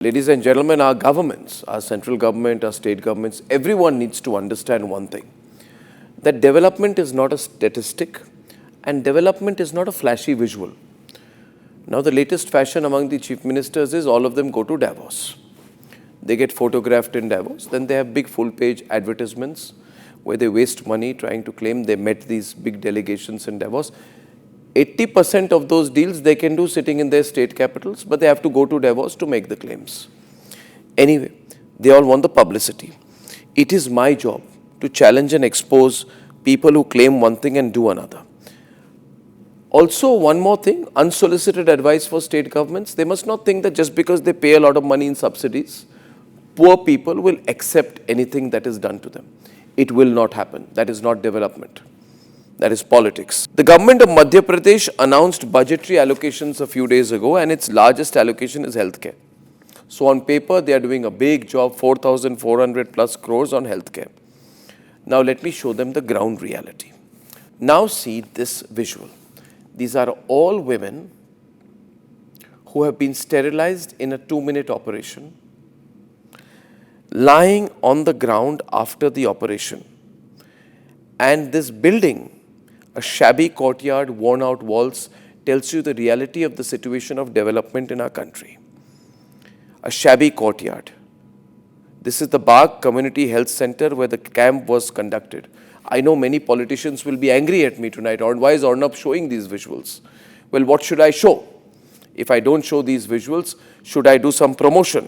Ladies and gentlemen, our governments, our central government, our state governments, everyone needs to understand one thing, that development is not a statistic and development is not a flashy visual. Now, the latest fashion among the chief ministers is all of them go to Davos. They get photographed in Davos, then they have big full-page advertisements where they waste money trying to claim they met these big delegations in Davos. 80% of those deals they can do sitting in their state capitals, but they have to go to Davos to make the claims. Anyway, they all want the publicity. It is my job to challenge and expose people who claim one thing and do another. Also, one more thing, unsolicited advice for state governments. They must not think that just because they pay a lot of money in subsidies, poor people will accept anything that is done to them. It will not happen. That is not development. That is politics. The government of Madhya Pradesh announced budgetary allocations a few days ago, and its largest allocation is healthcare. So on paper, they are doing a big job, 4,400 plus crores on healthcare. Now let me show them the ground reality. Now see this visual. These are all women who have been sterilized in a 2-minute operation, lying on the ground after the operation. And this building, a shabby courtyard, worn out walls, tells you the reality of the situation of development in our country. A shabby courtyard. This is the Bagh Community Health Center where the camp was conducted. I know many politicians will be angry at me tonight. Why is Arnab showing these visuals? Well, what should I show? If I don't show these visuals, should I do some promotion?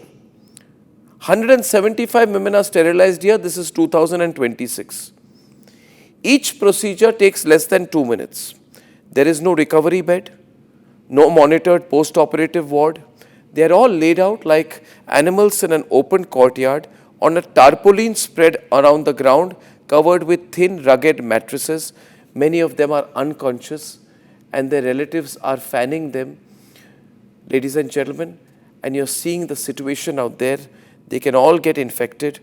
175 women are sterilized here. This is 2026. Each procedure takes less than 2 minutes. There is no recovery bed, no monitored post-operative ward. They are all laid out like animals in an open courtyard on a tarpaulin spread around the ground, covered with thin, rugged mattresses. Many of them are unconscious and their relatives are fanning them. Ladies and gentlemen, and you're seeing the situation out there. They can all get infected.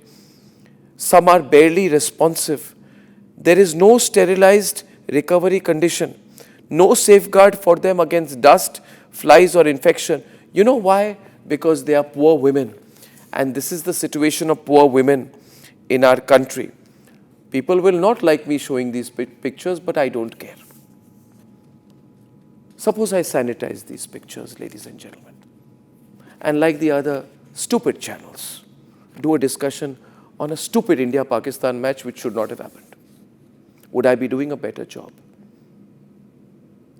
Some are barely responsive. There is no sterilized recovery condition, no safeguard for them against dust, flies or infection. You know why? Because they are poor women. And this is the situation of poor women in our country. People will not like me showing these pictures, but I don't care. Suppose I sanitize these pictures, ladies and gentlemen, and like the other stupid channels, do a discussion on a stupid India-Pakistan match which should not have happened. Would I be doing a better job?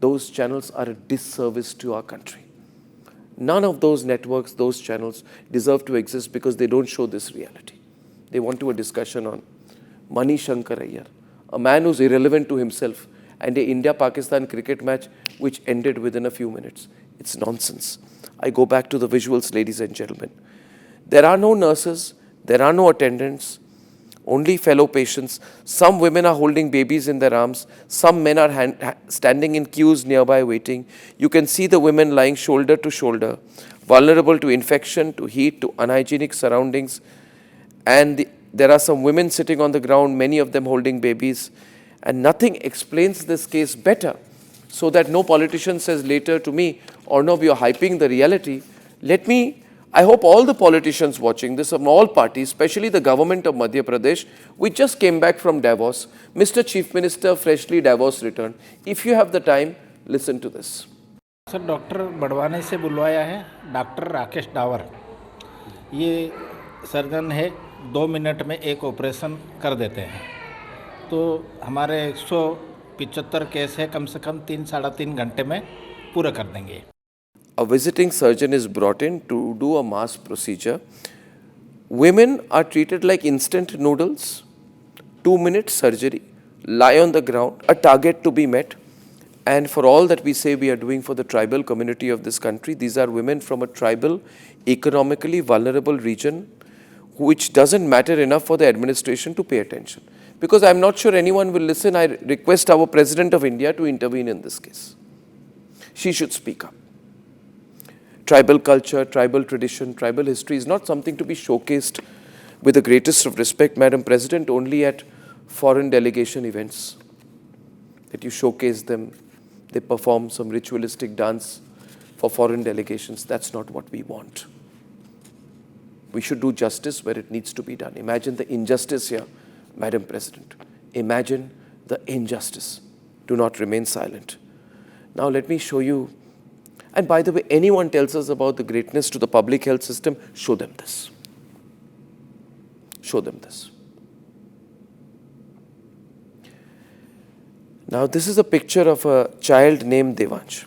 Those channels are a disservice to our country. None of those networks, those channels deserve to exist because they don't show this reality. They want to do a discussion on Mani Shankar Iyer, a man who's irrelevant to himself, and a India-Pakistan cricket match which ended within a few minutes. It's nonsense. I go back to the visuals, ladies and gentlemen. There are no nurses, there are no attendants, only fellow patients. Some women are holding babies in their arms. Some men are standing in queues nearby waiting. You can see the women lying shoulder to shoulder, vulnerable to infection, to heat, to unhygienic surroundings. And there are some women sitting on the ground, many of them holding babies. And nothing explains this case better, so that no politician says later to me, Arnab, you're hyping the reality. I hope all the politicians watching this from all parties, especially the government of Madhya Pradesh, we just came back from Davos. Mr. Chief Minister, freshly Davos returned. If you have the time, listen to this. Sir doctor Badwane से बुलवाया है doctor Rakesh Dawar. ये surgeon है, 2 minute में एक operation कर देते हैं. तो हमारे 175 केस है, कम से कम 3-3.5 घंटे में पूरा कर देंगे. A visiting surgeon is brought in to do a mass procedure. Women are treated like instant noodles. 2-minute surgery, lie on the ground, a target to be met. And for all that we say we are doing for the tribal community of this country, these are women from a tribal, economically vulnerable region, which doesn't matter enough for the administration to pay attention. Because I'm not sure anyone will listen, I request our President of India to intervene in this case. She should speak up. Tribal culture, tribal tradition, tribal history is not something to be showcased with the greatest of respect, Madam President, only at foreign delegation events. That you showcase them, they perform some ritualistic dance for foreign delegations. That's not what we want. We should do justice where it needs to be done. Imagine the injustice here, Madam President. Imagine the injustice. Do not remain silent. Now let me show you. And by the way, anyone tells us about the greatness to the public health system, show them this. Show them this. Now this is a picture of a child named Devansh.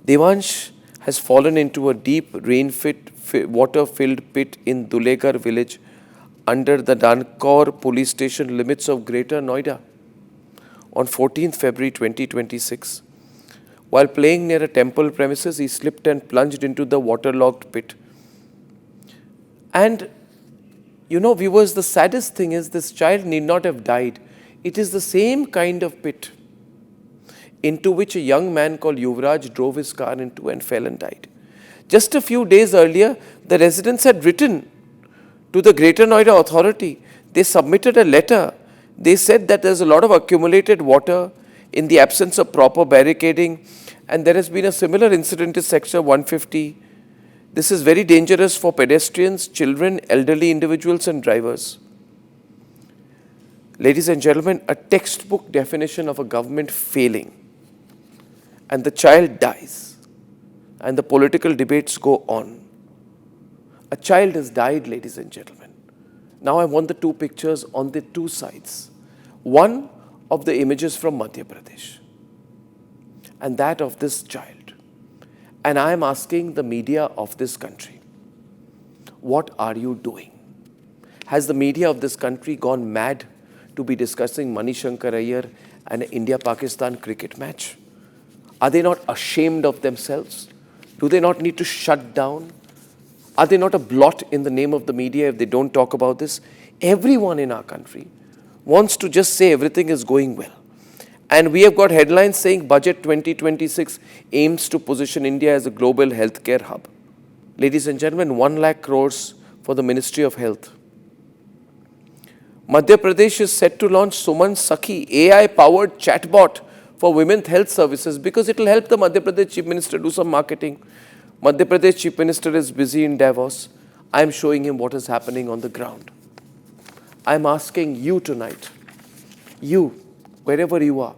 Devansh has fallen into a deep water-filled pit in Dulegar village under the Dankor police station limits of Greater Noida on 14th February 2026. While playing near a temple premises, he slipped and plunged into the waterlogged pit. And you know, viewers, the saddest thing is this child need not have died. It is the same kind of pit into which a young man called Yuvraj drove his car into and fell and died. Just a few days earlier, the residents had written to the Greater Noida Authority. They submitted a letter. They said that there's a lot of accumulated water in the absence of proper barricading, and there has been a similar incident in Section 150. This is very dangerous for pedestrians, children, elderly individuals and drivers. Ladies and gentlemen, a textbook definition of a government failing, and the child dies, and the political debates go on. A child has died, ladies and gentlemen. Now I want the two pictures on the two sides. One of the images from Madhya Pradesh, and that of this child. And I am asking the media of this country, what are you doing? Has the media of this country gone mad to be discussing Manishankar Iyer and an India-Pakistan cricket match? Are they not ashamed of themselves? Do they not need to shut down? Are they not a blot in the name of the media if they don't talk about this? Everyone in our country wants to just say everything is going well. And we have got headlines saying Budget 2026 aims to position India as a global healthcare hub. Ladies and gentlemen, 1 lakh crores for the Ministry of Health. Madhya Pradesh is set to launch Suman Sakhi, AI-powered chatbot for women's health services because it will help the Madhya Pradesh Chief Minister do some marketing. Madhya Pradesh Chief Minister is busy in Davos. I am showing him what is happening on the ground. I am asking you tonight, you, wherever you are,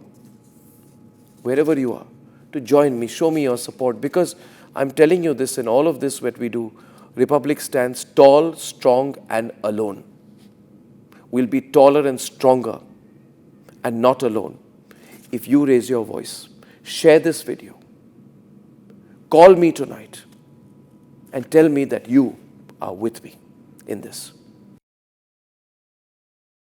to join me, show me your support, because I'm telling you this, in all of this what we do, Republic stands tall, strong and alone. We'll be taller and stronger and not alone if you raise your voice. Share this video. Call me tonight and tell me that you are with me in this.